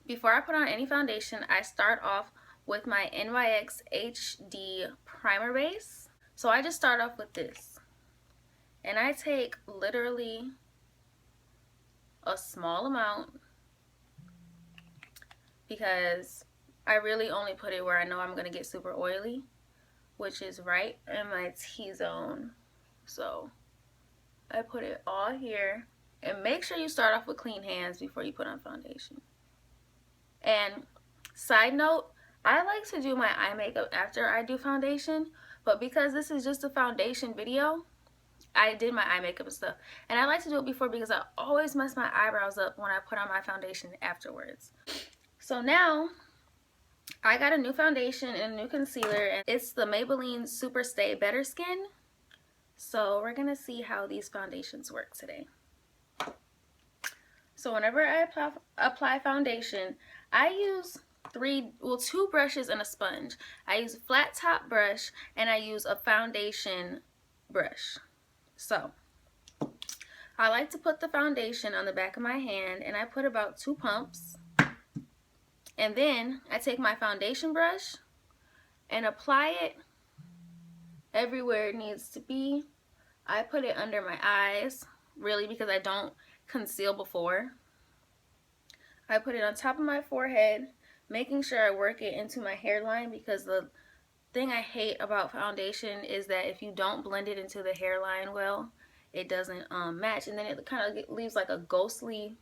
Before I put on any foundation, I start off with my NYX HD primer base. So I just start off with this. And I take literally a small amount because I really only put it where I know I'm going to get super oily, which is right in my T-zone. So I put it all here. And make sure you start off with clean hands before you put on foundation. And side note, I like to do my eye makeup after I do foundation, but because this is just a foundation video, I did my eye makeup and stuff. And I like to do it before because I always mess my eyebrows up when I put on my foundation afterwards. So now, I got a new foundation and a new concealer, and it's the Maybelline Super Stay Better Skin. So we're going to see how these foundations work today. So whenever I apply foundation, I use two brushes and a sponge. I use a flat top brush and I use a foundation brush. So I like to put the foundation on the back of my hand, and I put about 2 pumps. And then I take my foundation brush and apply it everywhere it needs to be. I put it under my eyes, really, because I don't conceal before. I put it on top of my forehead, making sure I work it into my hairline, because the thing I hate about foundation is that if you don't blend it into the hairline well, it doesn't match, and then it kind of leaves like a ghostly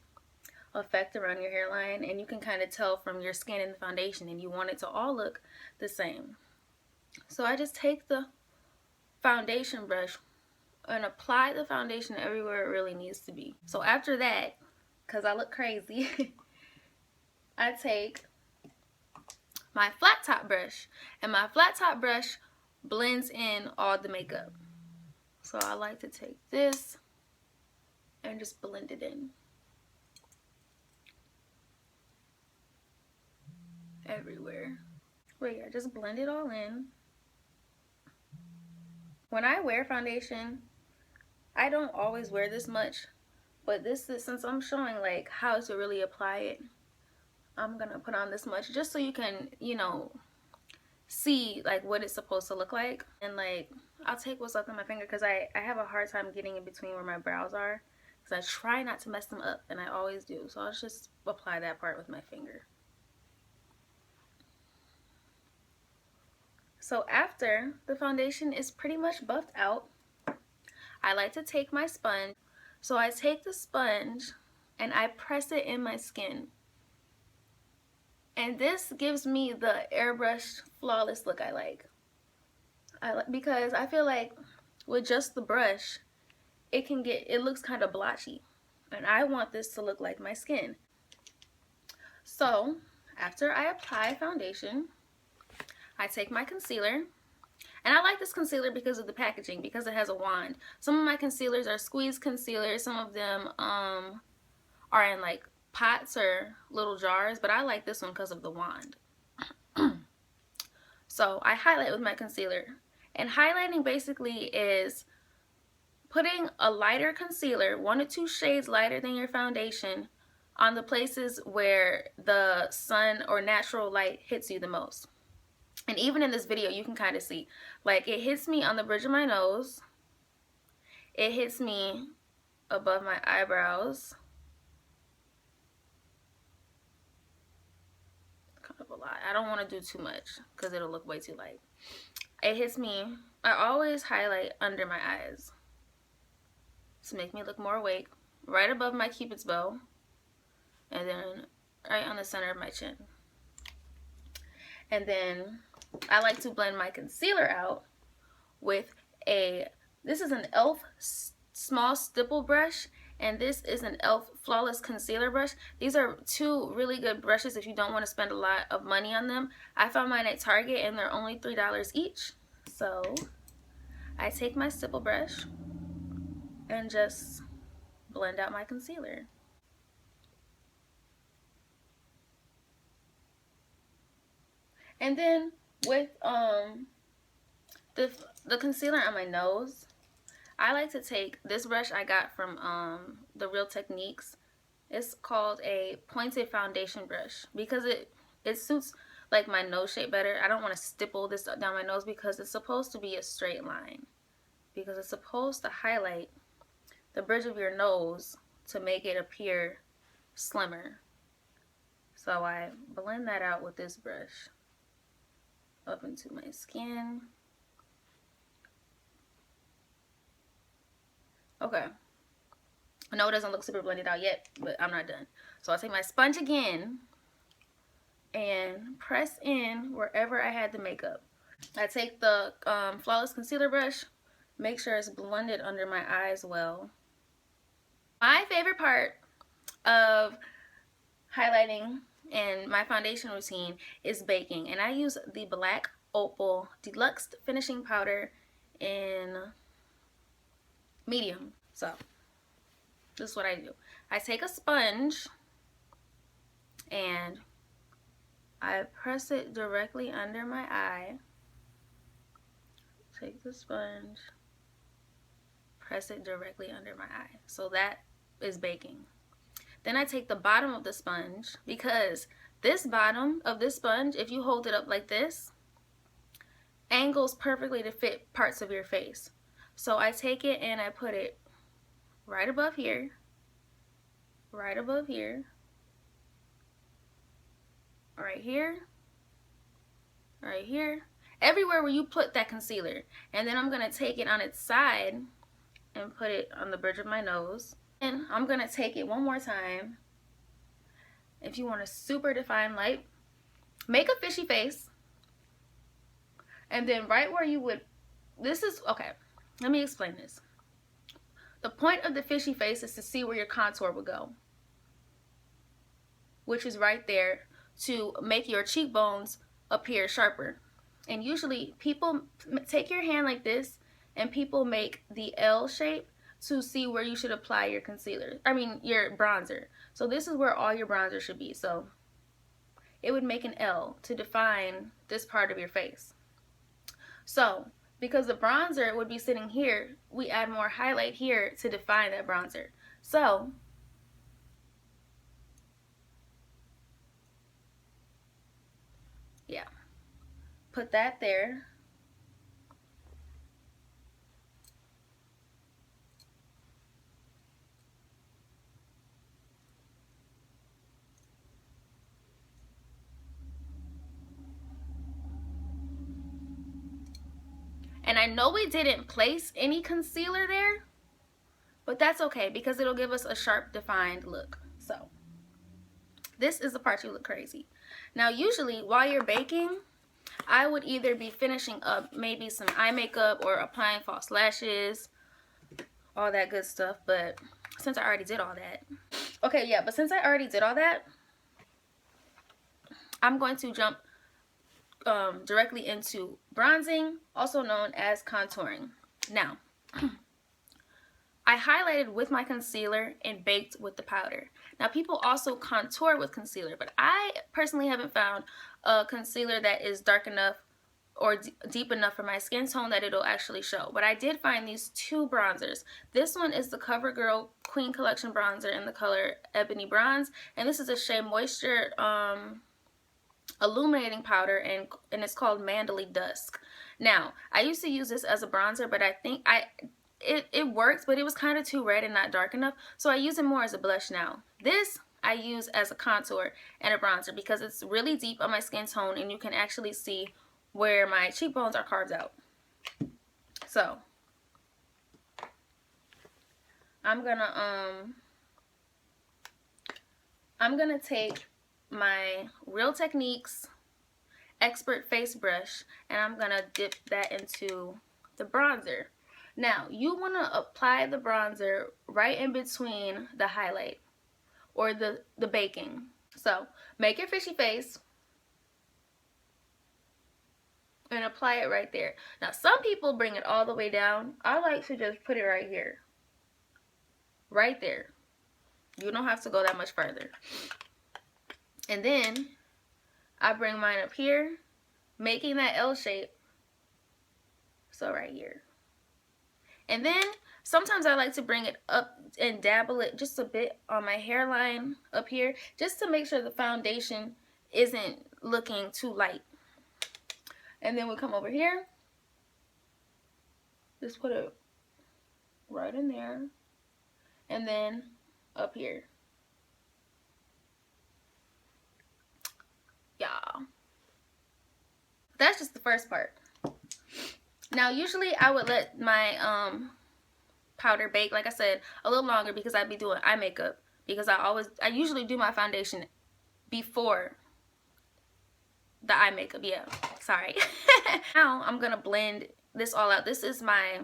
effect around your hairline, and you can kind of tell from your skin and the foundation, and you want it to all look the same. So I just take the foundation brush and apply the foundation everywhere it really needs to be. So after that, because I look crazy, I take my flat top brush, and my flat top brush blends in all the makeup. So I like to take this and just blend it in everywhere. Wait, I just blend it all in. When I wear foundation, I don't always wear this much, but this is, since I'm showing like how to really apply it, I'm gonna put on this much just so you can, you know, see like what it's supposed to look like. And like, I'll take what's left on my finger because I have a hard time getting in between where my brows are, because I try not to mess them up, and I always do. So I'll just apply that part with my finger. So after the foundation is pretty much buffed out, I like to take my sponge. So I take the sponge and I press it in my skin. And this gives me the airbrushed, flawless look I like. Because I feel like with just the brush, it looks kind of blotchy. And I want this to look like my skin. So after I apply foundation, I take my concealer, and I like this concealer because of the packaging, because it has a wand. Some of my concealers are squeeze concealers, some of them are in like pots or little jars, but I like this one because of the wand. So I highlight with my concealer, and highlighting basically is putting a lighter concealer, 1 to 2 shades lighter than your foundation, on the places where the sun or natural light hits you the most. And even in this video, you can kind of see, like, it hits me on the bridge of my nose. It hits me above my eyebrows. Kind of a lot. I don't want to do too much because it'll look way too light. It hits me. I always highlight under my eyes to make me look more awake. Right above my cupid's bow. And then right on the center of my chin. And then I like to blend my concealer out with this is an e.l.f. small stipple brush, and this is an e.l.f. flawless concealer brush. These are 2 really good brushes if you don't want to spend a lot of money on them. I found mine at Target, and they're only $3 each. So I take my stipple brush and just blend out my concealer. And then with the concealer on my nose, I like to take this brush I got from the Real Techniques It's called a pointed foundation brush because it suits like my nose shape better. I don't want to stipple this down my nose because it's supposed to be a straight line. Because it's supposed to highlight the bridge of your nose to make it appear slimmer. So I blend that out with this brush up into my skin. Okay. I know it doesn't look super blended out yet, but I'm not done. So I'll take my sponge again and press in wherever I had the makeup. I take the Flawless Concealer brush, make sure it's blended under my eyes well. My favorite part of highlighting in my foundation routine is baking, and I use the black Opal Deluxe finishing powder in medium. So this is what I do. I take a sponge and I press it directly under my eye. Take the sponge, press it directly under my eye. So that is baking. Then I take the bottom of the sponge, because this bottom of this sponge, if you hold it up like this, angles perfectly to fit parts of your face. So I take it and I put it right above here, right above here, right here, right here, everywhere where you put that concealer. And then I'm going to take it on its side and put it on the bridge of my nose. And I'm going to take it one more time. If you want a super defined light, make a fishy face. And then right where you would, this is, okay, let me explain this. The point of the fishy face is to see where your contour would go, which is right there, to make your cheekbones appear sharper. And usually people take your hand like this and people make the L shape to see where you should apply your concealer. I mean your bronzer. So this is where all your bronzer should be. So it would make an L to define this part of your face. So because the bronzer would be sitting here, we add more highlight here to define that bronzer. So yeah, put that there. And I know we didn't place any concealer there, but that's okay because it'll give us a sharp defined look. So this is the part you look crazy. Now usually while you're baking, I would either be finishing up maybe some eye makeup or applying false lashes, all that good stuff, but since I already did all that. Okay, yeah, but since I already did all that, I'm going to jump directly into bronzing, also known as contouring. Now, I highlighted with my concealer and baked with the powder. Now, people also contour with concealer, but I personally haven't found a concealer that is dark enough or deep enough for my skin tone that it'll actually show. But I did find these two bronzers. This one is the Covergirl Queen Collection bronzer in the color Ebony Bronze, and this is a Shea Moisture illuminating powder, and it's called Mandly Dusk. Now, I used to use this as a bronzer, but I think it works, but it was kind of too red and not dark enough, so I use it more as a blush now. This I use as a contour and a bronzer because it's really deep on my skin tone and you can actually see where my cheekbones are carved out. So I'm gonna take my Real Techniques Expert Face Brush and I'm gonna dip that into the bronzer. Now you want to apply the bronzer right in between the highlight or the baking. So make your fishy face and apply it right there. Now some people bring it all the way down. I like to just put it right here, right there. You don't have to go that much further. And then I bring mine up here, making that L shape. So right here. And then Sometimes I like to bring it up and dabble it just a bit on my hairline up here, just to make sure the foundation isn't looking too light. And then we come over here, just put it right in there, and then up here. Yeah, that's just the first part. Now usually I would let my powder bake, like I said, a little longer, because I'd be doing eye makeup, because I usually do my foundation before the eye makeup. Yeah, sorry. Now I'm gonna blend this all out. This is my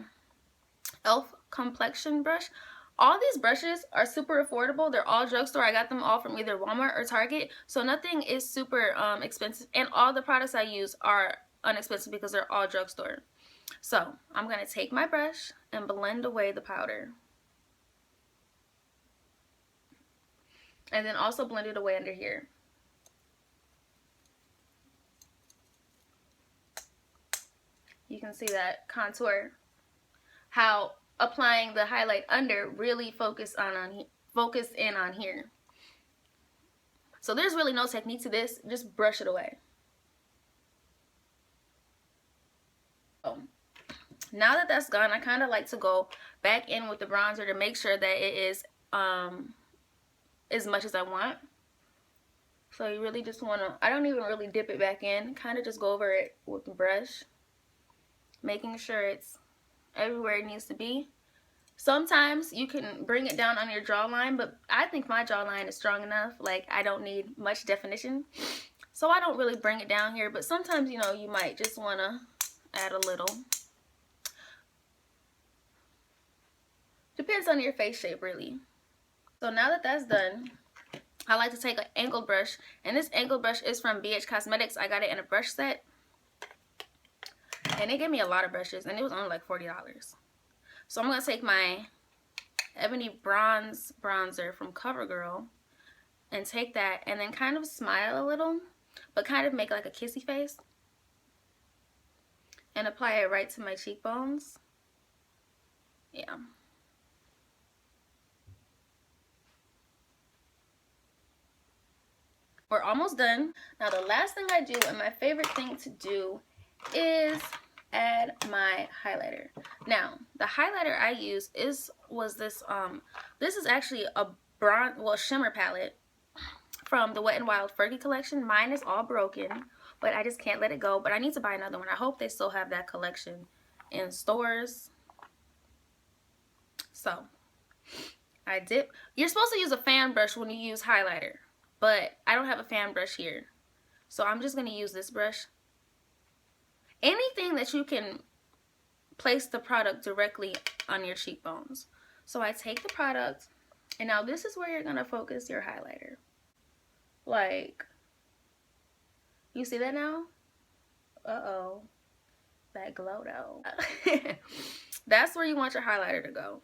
elf complexion brush. All these brushes are super affordable. They're all drugstore. I got them all from either Walmart or Target, so nothing is super expensive, and all the products I use are inexpensive because they're all drugstore. So I'm gonna take my brush and blend away the powder, and then also blend it away under here. You can see that contour, how applying the highlight under really focus in on here. So there's really no technique to this, just brush it away. So now that that's gone, I kind of like to go back in with the bronzer to make sure that it is as much as I want. So you really just want to, I don't even really dip it back in, kind of just go over it with the brush, making sure it's everywhere it needs to be. Sometimes you can bring it down on your jawline, but I think my jawline is strong enough, like I don't need much definition, so I don't really bring it down here. But sometimes, you know, you might just want to add a little. Depends on your face shape, really. So now that that's done, I like to take an angled brush, and this angled brush is from BH Cosmetics. I got it in a brush set, and they gave me a lot of brushes, and it was only like $40. So I'm going to take my Ebony bronzer from Covergirl and take that, and then kind of smile a little, but kind of make like a kissy face, and apply it right to my cheekbones. Yeah. We're almost done. Now the last thing I do, and my favorite thing to do, is add my highlighter. Now the highlighter I use was this this is actually a shimmer palette from the Wet n Wild Fergie collection. Mine is all broken, but I just can't let it go. But I need to buy another one. I hope they still have that collection in stores. So I dip. You're supposed to use a fan brush when you use highlighter, but I don't have a fan brush here, so I'm just going to use this brush. Anything that you can place the product directly on your cheekbones. So I take the product, and now this is where you're going to focus your highlighter. Like, you see that now? Uh-oh. That glow though. That's where you want your highlighter to go.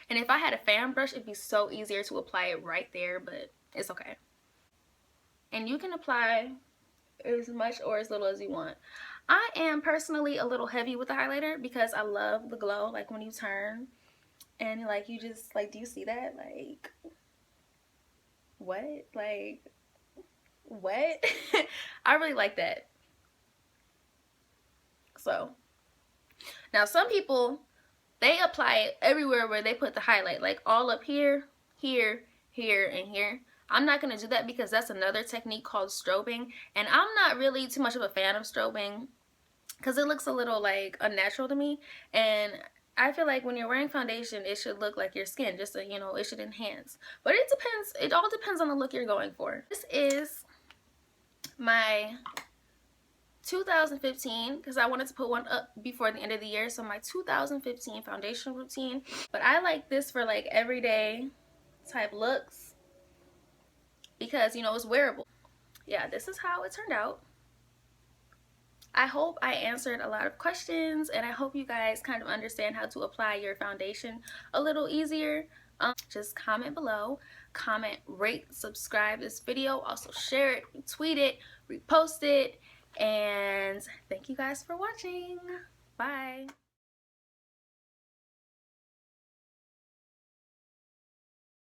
And if I had a fan brush, it'd be so easier to apply it right there, but it's okay. And you can apply as much or as little as you want. I am personally a little heavy with the highlighter because I love the glow, like when you turn and like you just like, do you see that? Like, what? Like, what? I really like that. So now some people, they apply it everywhere where they put the highlight, like all up here, here, here, and here. I'm not going to do that because that's another technique called strobing, and I'm not really too much of a fan of strobing because it looks a little like unnatural to me, and I feel like when you're wearing foundation, it should look like your skin, just so you know, it should enhance. But it depends, it all depends on the look you're going for. This is my 2015, because I wanted to put one up before the end of the year, so my 2015 foundation routine. But I like this for like everyday type looks because, you know, it's wearable. Yeah, this is how it turned out. I hope I answered a lot of questions, and I hope you guys kind of understand how to apply your foundation a little easier. Just comment below, comment, rate, subscribe this video, also share it, tweet it, repost it, and thank you guys for watching. Bye.